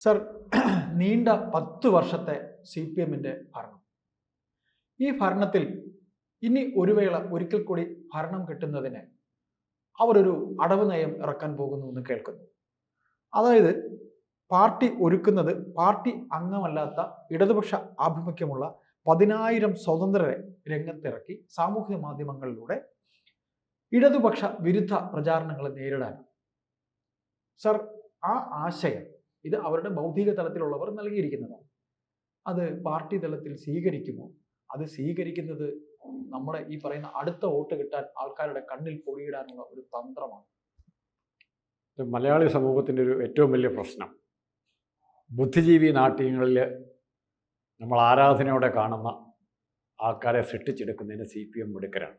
Sir, നീണ്ട 10 വർഷത്തെ C P എമ്മിന്റെ ഭരണം. ഈ ഭരണത്തിൽ ഇനി ഒരു വേള ഒരിക്കൽ കൂടി ഭരണം കിട്ടുന്നതിന് അവരൊരു അടവ് നയം ഇറക്കാൻ പോകുന്നു എന്ന് കേൾക്കുന്നു. അതായത് പാർട്ടി ഒരുക്കുന്നത് പാർട്ടി അംഗമല്ലാത്ത ഇടതുപക്ഷ ആഭിമുഖ്യമുള്ള 10,000 സ്വതന്ത്രരെ രംഗത്തിറക്കി സാമൂഹ്യ മാധ്യമങ്ങളിലൂടെ ഇടതുപക്ഷ വിരുദ്ധ പ്രചാരണങ്ങളെ നേരിടാനാണ്. സർ, ആ ആശയം ഇത് അവരുടെ ബൗദ്ധിക തലത്തിലുള്ളവർ നൽകിയിരിക്കുന്നതാണ്. അത് പാർട്ടി തലത്തിൽ സ്വീകരിക്കുമോ? അത് സ്വീകരിക്കുന്നത് നമ്മുടെ ഈ പറയുന്ന അടുത്ത വോട്ട് കിട്ടാൻ ആൾക്കാരുടെ കണ്ണിൽ പൊടിയിടാനുള്ള ഒരു തന്ത്രമാണ്. മലയാളി സമൂഹത്തിൻ്റെ ഒരു ഏറ്റവും വലിയ പ്രശ്നം ബുദ്ധിജീവി നാട്യങ്ങളിൽ നമ്മൾ ആരാധനയോടെ കാണുന്ന ആൾക്കാരെ സൃഷ്ടിച്ചെടുക്കുന്നതിന് CPM മിടുക്കരാണ്.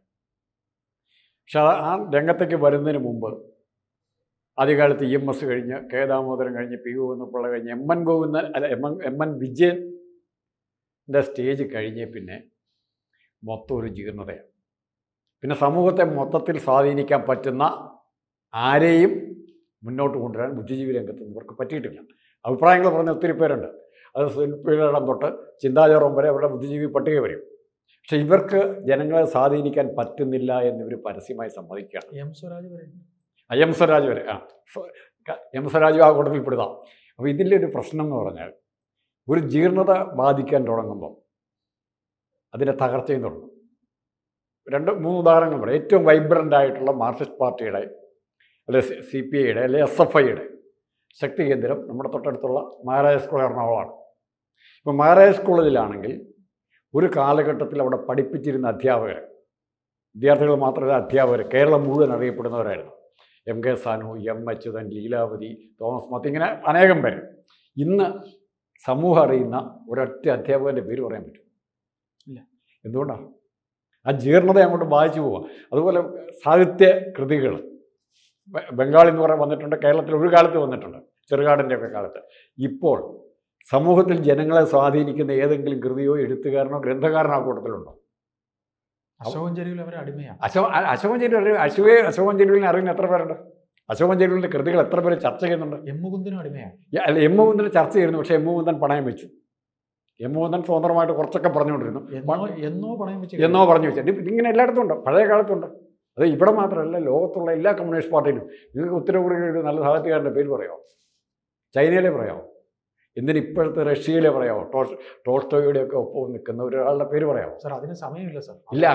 പക്ഷെ ആ രംഗത്തേക്ക് വരുന്നതിന് മുമ്പ് ആദ്യകാലത്ത് EMS കഴിഞ്ഞ് കെ ദാമോദരൻ കഴിഞ്ഞ് പി ഗോവിന്ദപിള്ള കഴിഞ്ഞ് എം എൻ വിജയൻ്റെ സ്റ്റേജ് കഴിഞ്ഞ് പിന്നെ മൊത്തം ഒരു ജീർണതയാണ്. പിന്നെ സമൂഹത്തെ മൊത്തത്തിൽ സ്വാധീനിക്കാൻ പറ്റുന്ന ആരെയും മുന്നോട്ട് കൊണ്ടുവരാൻ ബുദ്ധിജീവി രംഗത്ത് ഇവർക്ക് പറ്റിയിട്ടില്ല. അഭിപ്രായങ്ങൾ പറഞ്ഞ ഒത്തിരി പേരുണ്ട്. അത് സുനിൽപിള്ളയിടം തൊട്ട് ചിന്താചാരം വരെ അവരുടെ ബുദ്ധിജീവി പട്ടിക വരും. പക്ഷെ ഇവർക്ക് ജനങ്ങളെ സ്വാധീനിക്കാൻ പറ്റുന്നില്ല എന്നിവർ പരസ്യമായി സമ്മതിക്കുകയാണ്. എം സ്വരാജ് വരെ എം സ്വരാജ് ആ കൂട്ടത്തിൽ പെടുതാം. അപ്പോൾ ഇതിൻ്റെ ഒരു പ്രശ്നം എന്ന് പറഞ്ഞാൽ ഒരു ജീർണത ബാധിക്കാൻ തുടങ്ങുമ്പോൾ അതിൻ്റെ തകർച്ചയും തുടങ്ങും. 2-3 ഉദാഹരണങ്ങൾ പറയാം. ഏറ്റവും വൈബ്രൻ്റ് ആയിട്ടുള്ള മാർക്സിസ്റ്റ് പാർട്ടിയുടെ അല്ലെ CPIയുടെ അല്ലെ SFIയുടെ ശക്തി കേന്ദ്രം നമ്മുടെ തൊട്ടടുത്തുള്ള മഹാരാജാസ് കോളേജ് എറണാകുളമാണ്. ഇപ്പോൾ മഹാരാജാസ് കോളേജിലാണെങ്കിൽ ഒരു കാലഘട്ടത്തിൽ അവിടെ പഠിപ്പിച്ചിരുന്ന വിദ്യാർത്ഥികൾ മാത്രമല്ല അധ്യാപകർ കേരളം മുഴുവൻ അറിയപ്പെടുന്നവരായിരുന്നു. MK Sanu, M Achuthan, Leelavathi, Thomas Mathew, ഇങ്ങനെ അനേകം പേര്. ഇന്ന് സമൂഹം അറിയുന്ന ഒരൊറ്റ അധ്യാപകൻ്റെ പേര് പറയാൻ പറ്റും ഇല്ല. എന്തുകൊണ്ടാണ്? ആ ജീർണത അങ്ങോട്ട് ബാധിച്ചു പോവുക. അതുപോലെ സാഹിത്യ കൃതികൾ ബംഗാളി എന്ന് പറയാൻ വന്നിട്ടുണ്ട്, കേരളത്തിൽ ഒരു കാലത്ത് വന്നിട്ടുണ്ട്, ചെറുകാടിൻ്റെയൊക്കെ കാലത്ത്. ഇപ്പോൾ സമൂഹത്തിൽ ജനങ്ങളെ സ്വാധീനിക്കുന്ന ഏതെങ്കിലും കൃതിയോ എഴുത്തുകാരനോ ഗ്രന്ഥകാരനോ ആ കൂട്ടത്തിലുണ്ടോ? അശോകൻ ചെരുവിൽ അവരെ അടിമയാണ്. അശോകൻ ചെരുവിലിനെ അറിയുന്ന എത്ര പേരുണ്ട്? അശോകൻ ചെരുവിലിൻ്റെ കൃതികൾ എത്ര പേര് ചർച്ച ചെയ്യുന്നുണ്ട്? എം മുകുന്ദനും അടിമയാണ്. അല്ല, എം മുകുന്ദന് ചർച്ച ചെയ്യുന്നു. പക്ഷേ എം മുകുന്ദൻ പണയം വെച്ചു. എം മുകുന്ദൻ സ്വതന്ത്രമായിട്ട് കുറച്ചൊക്കെ പറഞ്ഞുകൊണ്ടിരുന്നു. എന്നോ പറഞ്ഞു വെച്ചു. ഇതിങ്ങനെ എല്ലായിടത്തും ഉണ്ട്, പഴയ കാലത്തുണ്ട്. അത് ഇവിടെ മാത്രമല്ല, ലോകത്തുള്ള എല്ലാ കമ്മ്യൂണിസ്റ്റ് പാർട്ടിയിലും. നിങ്ങൾക്ക് ഉത്തരകൊറിയയിലെ ഒരു നല്ല സാഹിത്യകാരൻ്റെ പേര് പറയാമോ? ചൈനയിലെ പറയാമോ? എന്തിന് ഇപ്പോഴത്തെ റഷ്യയിലെ പറയാമോ? ടോൾസ്റ്റോയുടെയൊക്കെ ഒപ്പം നിൽക്കുന്ന ഒരാളുടെ പേര് പറയാമോ? സാർ, അതിന് സമയമില്ല സാർ. ഇല്ല,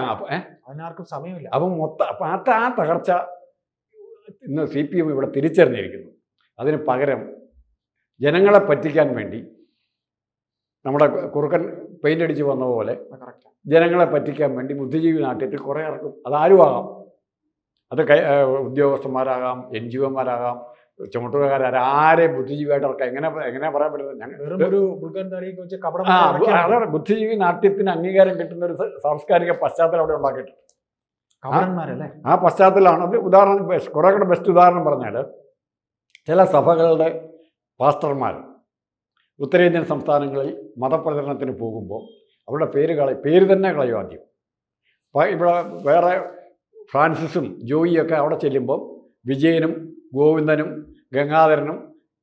അതിനാർക്കും സമയമില്ല. അപ്പം ആ തകർച്ച ഇന്ന് CPM ഇവിടെ തിരിച്ചറിഞ്ഞിരിക്കുന്നു. അതിന് പകരം ജനങ്ങളെ പറ്റിക്കാൻ വേണ്ടി നമ്മുടെ കുറുക്കൻ പെയിൻ്റ് അടിച്ച് വന്ന പോലെ ജനങ്ങളെ പറ്റിക്കാൻ വേണ്ടി ബുദ്ധിജീവി നാട്യത്തിൽ കുറേ ഇറക്കും. അതാരും ആകാം. അത് ഉദ്യോഗസ്ഥന്മാരാകാം, NGOമാരാകാം, ചുമട്ടുകാരാകാം. ആരെ ബുദ്ധിജീവിയായിട്ട് ഇറക്കാം. എങ്ങനെ പറയാൻ പറ്റുന്നത്? അതാണ് ബുദ്ധിജീവി നാട്യത്തിന് അംഗീകാരം കിട്ടുന്ന ഒരു സാംസ്കാരിക പശ്ചാത്തലം അവിടെ ഉണ്ടാക്കിയിട്ടുണ്ട്. ആ പശ്ചാത്തലമാണ് അത്. ഉദാഹരണം കുറേ കൂടെ ബെസ്റ്റ് ഉദാഹരണം പറഞ്ഞാൽ, ചില സഭകളുടെ പാസ്റ്റർമാർ ഉത്തരേന്ത്യൻ സംസ്ഥാനങ്ങളിൽ മതപ്രചരണത്തിന് പോകുമ്പോൾ അവരുടെ പേര് തന്നെ കളയും ആദ്യം. ഇവിടെ വേറെ ഫ്രാൻസിസും ജോയിയൊക്കെ അവിടെ ചെല്ലുമ്പോൾ വിജയനും ഗോവിന്ദനും ഗംഗാധരനും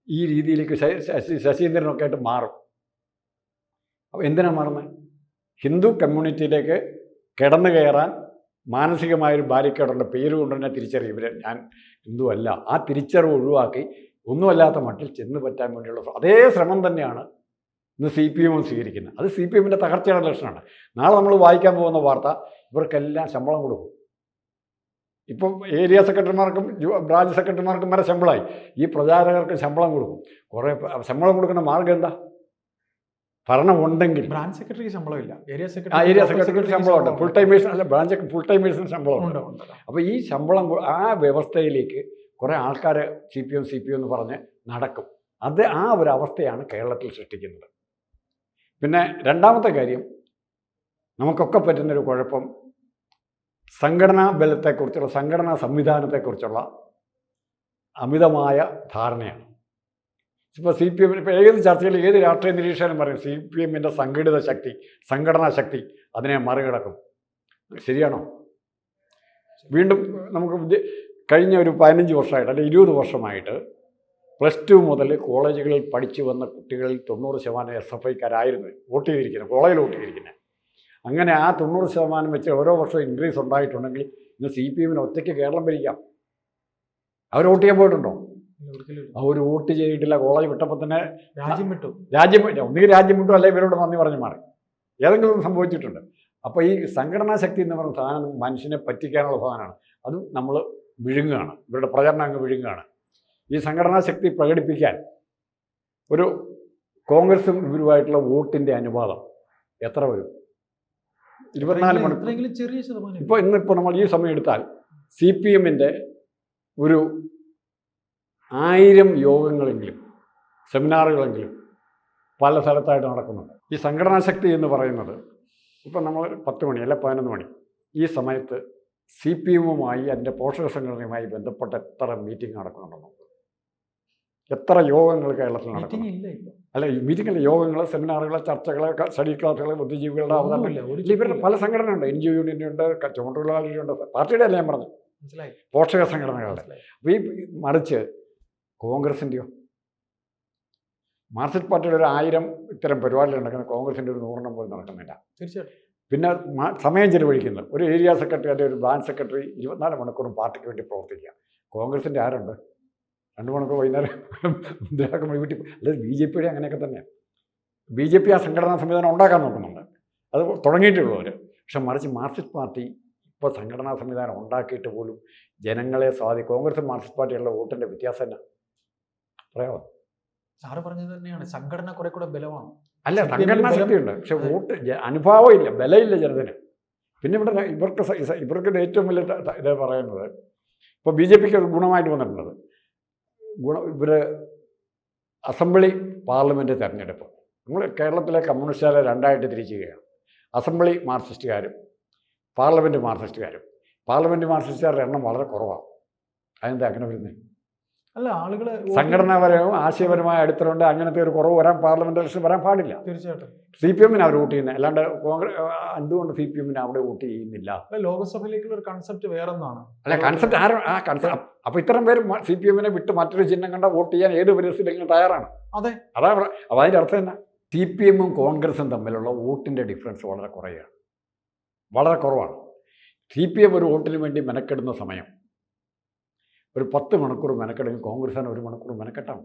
ഈ രീതിയിലേക്ക് ശശീന്ദ്രനൊക്കെ ആയിട്ട് മാറും. അപ്പോൾ എന്തിനാണ് മാറുന്നത്? ഹിന്ദു കമ്മ്യൂണിറ്റിയിലേക്ക് കിടന്നു കയറാൻ മാനസികമായൊരു ബാരിക്കേഡുണ്ട്. പേര് കൊണ്ട് തന്നെ തിരിച്ചറിയും ഞാൻ ഹിന്ദു അല്ല. ആ തിരിച്ചറിവ് ഒഴിവാക്കി ഒന്നുമല്ലാത്ത മട്ടിൽ ചെന്ന് പറ്റാൻ വേണ്ടിയുള്ള അതേ ശ്രമം തന്നെയാണ് ഇന്ന് CPM സ്വീകരിക്കുന്നത്. അത് CPMൻ്റെ തകർച്ചയുടെ ലക്ഷണമാണ്. നാളെ നമ്മൾ വായിക്കാൻ പോകുന്ന വാർത്ത ഇവർക്കെല്ലാം ശമ്പളം കൊടുക്കും. ഇപ്പം ഏരിയ സെക്രട്ടറിമാർക്കും ബ്രാഞ്ച് സെക്രട്ടറിമാർക്കും വരെ ശമ്പളമായി. ഈ പ്രചാരകർക്ക് ശമ്പളം കൊടുക്കും. കുറേ ശമ്പളം കൊടുക്കുന്ന മാർഗം എന്താ? ഭരണം ഉണ്ടെങ്കിൽ. ബ്രാഞ്ച് സെക്രട്ടറിക്ക് ശമ്പളമില്ല, ഏരിയ സെക്രട്ടറിക്ക് ശമ്പളമുണ്ട്. ഫുൾ ടൈമേഴ്സ് അല്ല, ബ്രാഞ്ച് ഫുൾ ടൈമേഴ്സിന് ശമ്പളമുണ്ട്. അപ്പോൾ ഈ ശമ്പളം ആ വ്യവസ്ഥയിലേക്ക് കുറേ ആൾക്കാർ CPM എന്ന് പറഞ്ഞ് നടക്കും. ആ ഒരു അവസ്ഥയാണ് കേരളത്തിൽ സൃഷ്ടിക്കുന്നത്. പിന്നെ രണ്ടാമത്തെ കാര്യം, നമുക്കൊക്കെ പറ്റുന്നൊരു കുഴപ്പം സംഘടനാ ബലത്തെക്കുറിച്ചുള്ള, സംഘടനാ സംവിധാനത്തെക്കുറിച്ചുള്ള അമിതമായ ധാരണയാണ്. ഇപ്പോൾ CPM ഇപ്പോൾ ഏത് ചർച്ചയിൽ ഏത് രാഷ്ട്രീയ നിരീക്ഷകനും പറയും CPMൻ്റെ സംഘടിത ശക്തി, സംഘടനാ ശക്തി അതിനെ മറികടക്കും. ശരിയാണോ? വീണ്ടും നമുക്ക് കഴിഞ്ഞ ഒരു 15 വർഷമായിട്ട് അല്ലെങ്കിൽ 20 വർഷമായിട്ട് +2 മുതൽ കോളേജുകളിൽ പഠിച്ചു വന്ന കുട്ടികളിൽ 90% SFIക്കാരായിരുന്നു വോട്ട് ചെയ്തിരിക്കുന്നത്, കോളേജിൽ വോട്ട് ചെയ്തിരിക്കുന്നത്. അങ്ങനെ ആ 90% വെച്ച് ഓരോ വർഷവും ഇൻക്രീസ് ഉണ്ടായിട്ടുണ്ടെങ്കിൽ ഇന്ന് CPM ഒറ്റയ്ക്ക് കേരളം ഭരിക്കാം. അവർ വോട്ട് ചെയ്യാൻ പോയിട്ടുണ്ടോ? അവർ വോട്ട് ചെയ്തിട്ടില്ല. കോളേജ് വിട്ടപ്പോൾ തന്നെ രാജ്യം വിട്ടു. ഒന്നുകിൽ രാജ്യം വിട്ടു, അല്ലെങ്കിൽ ഇവരോട് നന്ദി പറഞ്ഞ് മാറി. ഏതെങ്കിലും സംഭവിച്ചിട്ടുണ്ട്. അപ്പോൾ ഈ സംഘടനാ ശക്തി എന്ന് പറയുന്ന സാധനം മനുഷ്യനെ പറ്റിക്കാനുള്ള സാധനമാണ്. അത് നമ്മൾ വിഴുങ്ങുകയാണ്, ഇവരുടെ പ്രചരണം അങ്ങ് വിഴുങ്ങുകയാണ്. ഈ സംഘടനാ ശക്തി പ്രകടിപ്പിക്കാൻ ഒരു കോൺഗ്രസും ഇവരുമായിട്ടുള്ള വോട്ടിൻ്റെ അനുപാതം എത്ര വരും? 24 മണിക്കൂർ. ചെറിയ ശതമാനം. ഇന്നിപ്പോൾ നമ്മൾ ഈ സമയം എടുത്താൽ CPM ഒരു 1000 യോഗങ്ങളെങ്കിലും സെമിനാറുകളെങ്കിലും പല സ്ഥലത്തായിട്ട് നടക്കുന്നുണ്ട്. ഈ സംഘടനാ ശക്തി എന്ന് പറയുന്നത് ഇപ്പം നമ്മൾ 10 മണി അല്ല 11 മണി ഈ സമയത്ത് CPM-വുമായി അതിൻ്റെ പോഷക സംഘടനയുമായി ബന്ധപ്പെട്ട എത്ര മീറ്റിംഗ് നടക്കുന്നുണ്ടെന്നോ, എത്ര യോഗങ്ങൾ കേരളത്തിൽ നടക്കുന്നു? അല്ല, മീറ്റിംഗ് അല്ല, യോഗങ്ങൾ, സെമിനാറുകൾ, ചർച്ചകൾ, സ്റ്റഡി ക്ലാസ്സുകൾ, ബുദ്ധിജീവികളുടെ അവതരണം, ഇവരുടെ പല സംഘടന ഉണ്ട്. NGO യൂണിയനുണ്ട്, ചുമട്ടുതൊഴിലാളികളുണ്ട്, പാർട്ടിയുടെ അല്ല ഞാൻ പറഞ്ഞത്, പോഷക സംഘടനകളുടെ. അപ്പോൾ ഈ മറിച്ച് കോൺഗ്രസിൻ്റെയോ മാർക്സിസ്റ്റ് പാർട്ടിയുടെ ഒരു 1000 ഇത്തരം പരിപാടികൾ നടക്കുന്ന കോൺഗ്രസിൻ്റെ ഒരു 100 പോലും നടക്കുന്നില്ല. തീർച്ചയായിട്ടും. പിന്നെ സമയം ചെലവഴിക്കുന്നത് ഒരു ഏരിയ സെക്രട്ടറി അല്ലെങ്കിൽ ഒരു ബ്രാഞ്ച് സെക്രട്ടറി 24 മണിക്കൂറും പാർട്ടിക്ക് വേണ്ടി പ്രവർത്തിക്കുക. കോൺഗ്രസിൻ്റെ ആരുണ്ട്? 2 മണിക്കൂർ വൈകുന്നേരം മുദ്രാക്കം വീട്ടിൽ. അല്ലെങ്കിൽ BJP അങ്ങനെയൊക്കെ തന്നെയാണ്. BJP ആ സംഘടനാ സംവിധാനം ഉണ്ടാക്കാൻ നോക്കുന്നുണ്ട്, അത് തുടങ്ങിയിട്ടുള്ളവർ. പക്ഷെ മറിച്ച് മാർക്സിസ്റ്റ് പാർട്ടി ഇപ്പോൾ സംഘടനാ സംവിധാനം ഉണ്ടാക്കിയിട്ട് പോലും ജനങ്ങളെ കോൺഗ്രസ് മാർക്സിസ്റ്റ് പാർട്ടിയുള്ള വോട്ടിൻ്റെ വ്യത്യാസം തന്നെ പറയാമോ? സാറ് പറഞ്ഞത് തന്നെയാണ്, സംഘടന കുറെ കൂടെ ബലമാണ്. അല്ല, സംഘടനാ ശക്തിയുണ്ട്, പക്ഷെ വോട്ട് അനുഭാവം ഇല്ല, ബലമില്ല ജനത്തിന്. പിന്നെ ഇവിടെ ഇവർക്ക് ഏറ്റവും വലിയ ഇത് പറയുന്നത് ഇപ്പോൾ BJPക്ക് ഒരു ഗുണമായിട്ട് വന്നിട്ടുള്ളത് ഇവർ അസംബ്ലി പാർലമെൻറ്റ് തെരഞ്ഞെടുപ്പ്. നമ്മൾ കേരളത്തിലെ കമ്മ്യൂണിസ്റ്റുകാരെ രണ്ടായിട്ട് തിരിച്ചുകയാണ്. അസംബ്ലി മാർക്സിസ്റ്റുകാരും പാർലമെൻറ്റ് മാർക്സിസ്റ്റുകാരും. പാർലമെൻറ്റ് മാർക്സിസ്റ്റുകാരുടെ എണ്ണം വളരെ കുറവാണ്. അതെന്താ അങ്ങനെ വരുന്നത്? അല്ല, ആളുകൾ സംഘടനാപരവും ആശയപരമായ അടിത്തറയുണ്ട്, അങ്ങനത്തെ ഒരു കുറവ് വരാൻ പാർലമെന്റ് ഇലക്ഷൻ വരാൻ പാടില്ല. തീർച്ചയായിട്ടും. CPM അവർ വോട്ട് ചെയ്യുന്നത്, അല്ലാണ്ട് എന്തുകൊണ്ട് CPM അവിടെ വോട്ട് ചെയ്യുന്നില്ല? ലോക്സഭയിലേക്കുള്ള ഒരു കൺസെപ്റ്റ് വേറൊന്നാണ്. അല്ല, കൺസെപ്റ്റ് ആ കൺസെപ്റ്റ്. അപ്പോൾ ഇത്തരം പേര് CPM വിട്ട് മറ്റൊരു ചിഹ്നം കണ്ട വോട്ട് ചെയ്യാൻ ഏത് പരിസ്ഥിതിയിലും തയ്യാറാണ്. അതെ, അതാണ്. അപ്പോൾ അതിൻ്റെ അർത്ഥം തന്നെ CPM-ഉം കോൺഗ്രസും തമ്മിലുള്ള വോട്ടിൻ്റെ ഡിഫറൻസ് വളരെ കുറയാണ്, വളരെ കുറവാണ്. CPM ഒരു വോട്ടിന് വേണ്ടി മെനക്കെടുന്ന സമയം ഒരു 10 മണിക്കൂർ മെനക്കെടുമെങ്കിൽ കോൺഗ്രസ്സിന് 1 മണിക്കൂർ മെനക്കെട്ടാണ്.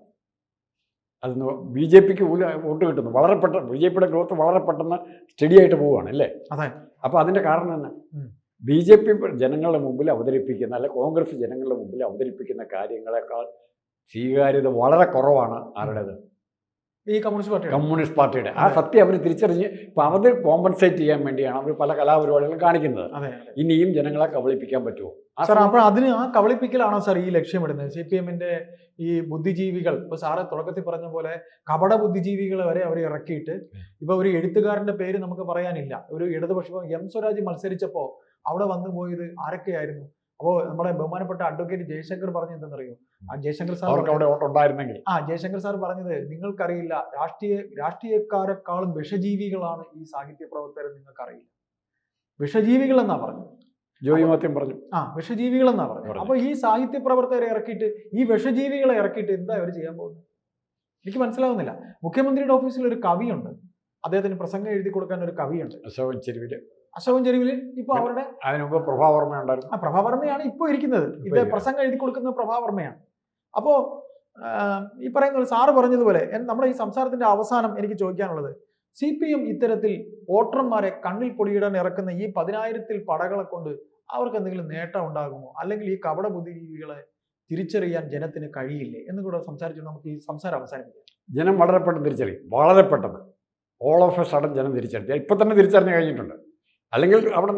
അതിന് BJPക്ക് വോട്ട് കിട്ടുന്നു, വളരെ പെട്ടെന്ന്. BJPയുടെ ഗ്രോത്ത് വളരെ പെട്ടെന്ന് സ്റ്റഡി ആയിട്ട് പോവുകയാണ്, അല്ലേ? അതെ. അപ്പോൾ അതിൻ്റെ കാരണം തന്നെ BJP ജനങ്ങളുടെ മുമ്പിൽ അവതരിപ്പിക്കുന്ന, അല്ലെ കോൺഗ്രസ് ജനങ്ങളുടെ മുമ്പിൽ അവതരിപ്പിക്കുന്ന കാര്യങ്ങളെക്കാൾ സ്വീകാര്യത വളരെ കുറവാണ്. ആരുടേത്? ഈ കമ്മ്യൂണിസ്റ്റ് പാർട്ടിയുടെ. ആ സത്യം അവർ തിരിച്ചറിഞ്ഞ് ഇപ്പോൾ അവർ കോമ്പൻസേറ്റ് ചെയ്യാൻ വേണ്ടിയാണ് അവർ പല കലാപരിപാടികളും കാണിക്കുന്നത്. ഇനിയും ജനങ്ങളെ കബളിപ്പിക്കാൻ പറ്റുമോ സാർ? അപ്പോൾ അതിന് ആ കബളിപ്പിക്കലാണോ സാർ ഈ ലക്ഷ്യമിടുന്നത്? CPM-ന്റെ ഈ ബുദ്ധിജീവികൾ, ഇപ്പോൾ സാറ് തുടക്കത്തിൽ പറഞ്ഞ പോലെ കപട ബുദ്ധിജീവികളെ വരെ അവർ ഇറക്കിയിട്ട്, ഇപ്പോൾ ഒരു എഴുത്തുകാരൻ്റെ പേര് നമുക്ക് പറയാനില്ല, ഒരു ഇടതുപക്ഷം M സ്വരാജ് മത്സരിച്ചപ്പോൾ അവിടെ വന്നു പോയത് ആരൊക്കെയായിരുന്നു? അപ്പോൾ നമ്മുടെ ബഹുമാനപ്പെട്ട അഡ്വക്കേറ്റ് ജയശങ്കർ പറഞ്ഞത് എന്തെന്നറിയോ? ജയശങ്കർ സാർ പറഞ്ഞത്, നിങ്ങൾക്കറിയില്ല, രാഷ്ട്രീയക്കാരെക്കാളും വിഷജീവികളാണ് ഈ സാഹിത്യ പ്രവർത്തകർ, നിങ്ങൾക്കറിയില്ല. വിഷജീവികൾ എന്നാ പറഞ്ഞത്. ജോയി മാത്യം പറഞ്ഞു. വിഷജീവികൾ എന്നാ പറഞ്ഞത്. അപ്പൊ ഈ സാഹിത്യ പ്രവർത്തകരെ ഇറക്കിയിട്ട്, ഈ വിഷജീവികളെ ഇറക്കിയിട്ട് എന്താ അവർ ചെയ്യാൻ പോകുന്നത്? എനിക്ക് മനസ്സിലാവുന്നില്ല. മുഖ്യമന്ത്രിയുടെ ഓഫീസിൽ ഒരു കവിയുണ്ട്, അദ്ദേഹത്തിന് പ്രസംഗം എഴുതി കൊടുക്കാൻ ഒരു കവിയുണ്ട്, അശോകൻ ചെരുവില്. ഇപ്പൊ അവരുടെ പ്രഭാവർമ്മ ഉണ്ടായിരുന്നു. പ്രഭാവർമ്മയാണ് ഇപ്പൊ ഇരിക്കുന്നത്. ഇത് പ്രസംഗം എഴുതി കൊടുക്കുന്ന പ്രഭാവർമ്മയാണ്. അപ്പോ ഈ പറയുന്ന സാറ് പറഞ്ഞതുപോലെ നമ്മുടെ ഈ സംസാരത്തിന്റെ അവസാനം എനിക്ക് ചോദിക്കാനുള്ളത്, CPM ഇത്തരത്തിൽ വോട്ടർമാരെ കണ്ണിൽ പൊടിയിടാൻ ഇറക്കുന്ന ഈ 10,000 പടകളെ കൊണ്ട് അവർക്ക് എന്തെങ്കിലും നേട്ടം ഉണ്ടാകുമോ? അല്ലെങ്കിൽ ഈ കപട ബുദ്ധിജീവികളെ തിരിച്ചറിയാൻ ജനത്തിന് കഴിയില്ലേ എന്ന് കൂടെ സംസാരിച്ചുകൊണ്ട് നമുക്ക് ഈ സംസാരം അവസാനിപ്പിക്കാം. ജനം വളരെ പെട്ടെന്ന് തിരിച്ചറിയും, വളരെ പെട്ടെന്ന്. ഓൾ ഓഫ് എ സഡൻ ജനം തിരിച്ചറിയും. ഇപ്പം തന്നെ തിരിച്ചറിഞ്ഞു കഴിഞ്ഞിട്ടുണ്ട്. അല്ലെങ്കിൽ അവിടെ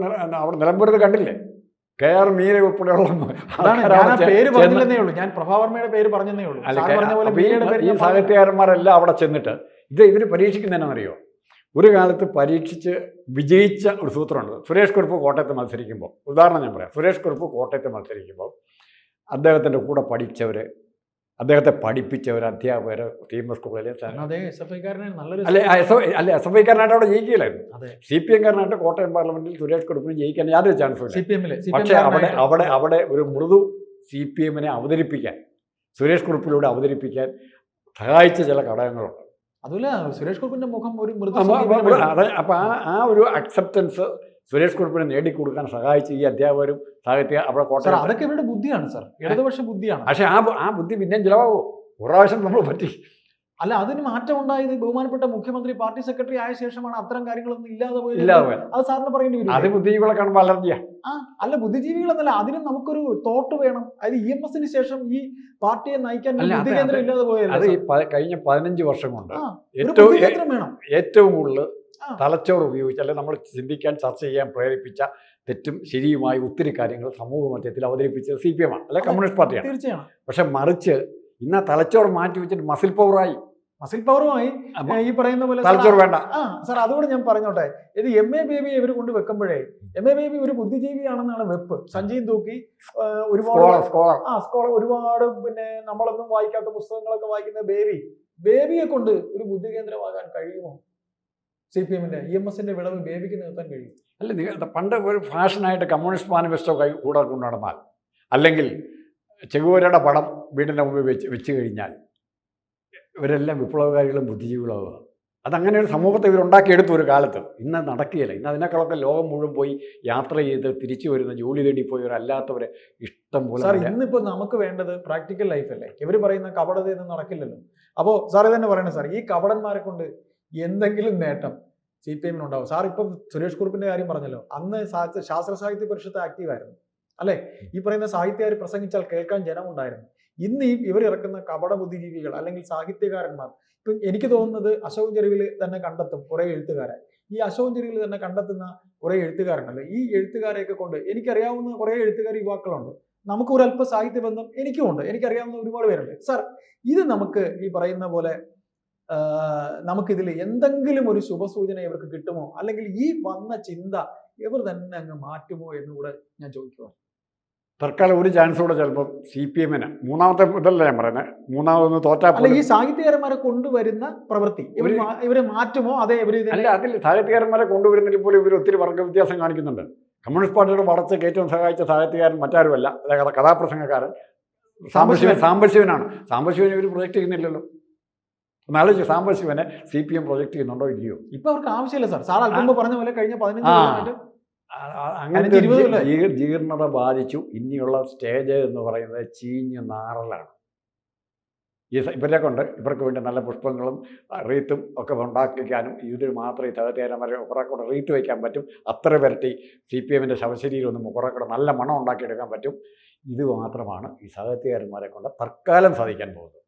നിലമ്പൂരത് കണ്ടില്ലേ, KR മീര ഉൾപ്പെടെയുള്ള പേര് പറഞ്ഞില്ലെന്നേ ഉള്ളൂ, ഞാൻ പ്രഭാവർമ്മയുടെ പേര് പറഞ്ഞതേ ഉള്ളൂ. ഈ സാഹിത്യകാരന്മാരെല്ലാം അവിടെ ചെന്നിട്ട് ഇവർ പരീക്ഷിക്കുന്നതിനെന്നറിയോ? ഒരു കാലത്ത് പരീക്ഷിച്ച് വിജയിച്ച ഒരു സൂത്രമുണ്ട്. സുരേഷ് കുറുപ്പ് കോട്ടയത്ത് മത്സരിക്കുമ്പോൾ, ഉദാഹരണം ഞാൻ പറയാം, സുരേഷ് കുറുപ്പ് കോട്ടയത്ത് മത്സരിക്കുമ്പോൾ അദ്ദേഹത്തിൻ്റെ കൂടെ പഠിച്ചവർ, അദ്ദേഹത്തെ പഠിപ്പിച്ചവർ, അധ്യാപകർ, TMS സ്കൂളിലെ SFIക്കാരനായിട്ട് അവിടെ ജയിക്കില്ലായിരുന്നു. CPM-കാരനായിട്ട് കോട്ടയം പാർലമെന്റിൽ സുരേഷ് കുറുപ്പിന് ജയിക്കാൻ യാതൊരു ചാൻസും ഇല്ല. പക്ഷേ അവിടെ ഒരു മൃദു CPM-നെ അവതരിപ്പിക്കാൻ സുരേഷ് കുറുപ്പിലൂടെ അവതരിപ്പിക്കാൻ സഹായിച്ച ചില ഘടകങ്ങളുണ്ട്. അതുമില്ല, സുരേഷ് കുറുപ്പിന്റെ മുഖം ഒരു അതെ. അപ്പം ആ ഒരു അക്സെപ്റ്റൻസ് സുരേഷ് കുറുപ്പിനെ നേടിക്കൊടുക്കാൻ സഹായിച്ച ഈ അധ്യാപകരും സാഹിത്യ അവിടെ കോട്ടയം. അതൊക്കെ ഇവരുടെ ബുദ്ധിയാണ് സാർ, ഇടതുപക്ഷ ബുദ്ധിയാണ്. പക്ഷെ ആ ബുദ്ധി പിന്നെയും ചിലവാകുമോ? ഒരു പ്രാവശ്യം നമ്മൾ പറ്റി. അല്ല, അതിന് മാറ്റം ഉണ്ടായത് ബഹുമാനപ്പെട്ട മുഖ്യമന്ത്രി പാർട്ടി സെക്രട്ടറി ആയ ശേഷമാണ് അത്തരം കാര്യങ്ങളൊന്നും ഇല്ലാതെ പോയത്. അത് സാറിന് പറയേണ്ടി വരും. അത് ബുദ്ധിജീവികളെ കാണുമ്പോൾ അലർജിയാ. അല്ല, ബുദ്ധിജീവികളെന്നല്ല, അതിനും നമുക്കൊരു തോട്ട് വേണം. അതായത് EMSന് ശേഷം ഈ പാർട്ടിയെ നയിക്കാൻ ബുദ്ധികേന്ദ്രം ഇല്ലാതെ പോയത്. അത് കഴിഞ്ഞ 15 വർഷം കൊണ്ട് വേണം. ഏറ്റവും കൂടുതൽ തലച്ചോറ് ഉപയോഗിച്ച്, അല്ലെങ്കിൽ നമ്മൾ ചിന്തിക്കാൻ, ചർച്ച ചെയ്യാൻ പ്രേരിപ്പിച്ച തെറ്റും ശരിയുമായി ഒത്തിരി കാര്യങ്ങൾ സമൂഹ മധ്യത്തിൽ അവതരിപ്പിച്ചത് CPM ആണ്, അല്ലെ കമ്മ്യൂണിസ്റ്റ് പാർട്ടിയാണ്. തീർച്ചയായും. പക്ഷെ മറിച്ച് ഇന്ന് തലച്ചോറ് മാറ്റി വെച്ചിട്ട് മസിൽ പവറായി. ഈ പറയുന്ന പോലെ തലച്ചോറ് വേണ്ട. സാർ, അതുകൂടെ ഞാൻ പറഞ്ഞോട്ടെ. ഇത് MA ബേബിയെ ഇവർ കൊണ്ട് വെക്കുമ്പോഴേ MA ബേബി ഒരു ബുദ്ധിജീവിയാണെന്നാണ് വെപ്പ്. സഞ്ജീവ് തൂക്കി ഒരുപാട് പിന്നെ നമ്മളൊന്നും വായിക്കാത്ത പുസ്തകങ്ങളൊക്കെ വായിക്കുന്ന ബേബിയെ കൊണ്ട് ഒരു ബുദ്ധികേന്ദ്രമാകാൻ കഴിയുമോ? CPMന്റെ EMSന്റെ വിളവ് ബേബിക്ക് നിർത്താൻ കഴിയും? അല്ല, പണ്ട് ഒരു ഫാഷനായിട്ട് കമ്മ്യൂണിസ്റ്റ് മാനിഫെസ്റ്റോ കൂടെ കൊണ്ടു നടന്നാൽ, അല്ലെങ്കിൽ ചെഗുവേരയുടെ പടം വീടിൻ്റെ മുമ്പിൽ വെച്ച് കഴിഞ്ഞാൽ ഇവരെല്ലാം വിപ്ലവകാരികളും ബുദ്ധിജീവികളാവുക. അതങ്ങനെ ഒരു സമൂഹത്തെ ഇവരുണ്ടാക്കിയെടുത്തു ഒരു കാലത്ത്. ഇന്ന് നടക്കുകയില്ല. ഇന്ന് അതിനേക്കാളൊക്കെ ലോകം മുഴുവൻ പോയി യാത്ര ചെയ്ത് തിരിച്ചു വരുന്ന, ജോലി തേടി പോയവരല്ലാത്തവരെ ഇഷ്ടം പോലെ. സാർ, ഇന്നിപ്പോൾ നമുക്ക് വേണ്ടത് പ്രാക്ടിക്കൽ ലൈഫ് അല്ലേ? ഇവർ പറയുന്ന കപടതയൊന്നും നടക്കില്ലല്ലോ. അപ്പോൾ സാർ ഇതന്നെ പറയണേ സാർ, ഈ കപടന്മാരെ കൊണ്ട് എന്തെങ്കിലും നേട്ടം CPMനുണ്ടാവും? സാർ ഇപ്പം സുരേഷ് കുറുപ്പിന്റെ കാര്യം പറഞ്ഞല്ലോ. അന്ന് ശാസ്ത്ര സാഹിത്യ പരിഷത്ത് ആക്റ്റീവായിരുന്നു അല്ലേ? ഈ പറയുന്ന സാഹിത്യകാർ പ്രസംഗിച്ചാൽ കേൾക്കാൻ ജനമുണ്ടായിരുന്നു. ഇന്ന് ഇവർ ഇറക്കുന്ന കപട ബുദ്ധിജീവികൾ അല്ലെങ്കിൽ സാഹിത്യകാരന്മാർ, ഇപ്പം എനിക്ക് തോന്നുന്നത് അശോകൻ ചെരുവിൽ തന്നെ കണ്ടെത്തും കുറേ എഴുത്തുകാരെ. ഈ അശോകൻ ചെരുവിൽ തന്നെ കണ്ടെത്തുന്ന കുറേ എഴുത്തുകാരുണ്ടല്ലോ. ഈ എഴുത്തുകാരെയൊക്കെ കൊണ്ട് എനിക്കറിയാവുന്ന കുറേ എഴുത്തുകാർ യുവാക്കളുണ്ട്. നമുക്ക് ഒരല്പ സാഹിത്യ ബന്ധം എനിക്കുമുണ്ട്. എനിക്കറിയാവുന്ന ഒരുപാട് പേരുണ്ട്. സാർ, ഇത് നമുക്ക് ഈ പറയുന്ന പോലെ നമുക്കിതിൽ എന്തെങ്കിലും ഒരു ശുഭസൂചന ഇവർക്ക് കിട്ടുമോ? അല്ലെങ്കിൽ ഈ വന്ന ചിന്ത ഇവർ തന്നെ അങ്ങ് മാറ്റുമോ എന്നുകൂടെ ഞാൻ ചോദിക്കുക. തൽക്കാലം ഒരു ചാൻസ് കൂടെ ചിലപ്പോൾ CPMന് മൂന്നാമത്തെ ഇതല്ല ഞാൻ പറയുന്നത്, മൂന്നാമതൊന്ന് തോറ്റാൽ ഈ സാഹിത്യകാരന്മാരെ കൊണ്ടുവരുന്ന പ്രവൃത്തി ഇവരെ മാറ്റുമോ? അതെ, അല്ല, അതിൽ സാഹിത്യകാരന്മാരെ കൊണ്ടുവരുന്നതിൽ പോലും ഇവർ ഒത്തിരി വർഗ്ഗ വ്യത്യാസം കാണിക്കുന്നുണ്ട്. കമ്മ്യൂണിസ്റ്റ് പാർട്ടിയുടെ വളർച്ചയ്ക്ക് ഏറ്റവും സഹായിച്ച സാഹിത്യകാരൻ മറ്റാരുമല്ല, അതായത് കഥാപ്രസംഗക്കാരൻ സാംബശിവനാണ്. സാംബശിവനെ ഇവർ പ്രൊജക്ട് ചെയ്യുന്നില്ലല്ലോ. നാളെ സാംബശിവനെ CPM പ്രൊജക്ട് ചെയ്യുന്നുണ്ടോ ഇല്ലയോ? ഇപ്പൊ അവർക്ക് ആവശ്യമില്ല സാർ. സാർ അല്പം പറഞ്ഞ പോലെ കഴിഞ്ഞ 15 അങ്ങനത്തെ ജീർണത ബാധിച്ചു. ഇനിയുള്ള സ്റ്റേജ് എന്ന് പറയുന്നത് ചീഞ്ഞ് നാറലാണ്. ഇവർക്ക് വേണ്ടി നല്ല പുഷ്പങ്ങളും റീത്തും ഒക്കെ ഉണ്ടാക്കിക്കാനും ഇതിൽ മാത്രമേ സാഹിത്യകാരന്മാരെ കുറേ കൂടെ റീത്ത് വയ്ക്കാൻ പറ്റും. അത്ര വരട്ടി CPMന്റെ ശവശരീരമൊന്നും കുറേ കൂടെ നല്ല മണം ഉണ്ടാക്കിയെടുക്കാൻ പറ്റും. ഇത് മാത്രമാണ് ഈ സാഹിത്യകാരന്മാരെ കൊണ്ട് തൽക്കാലം സാധിക്കാൻ പോകുന്നത്.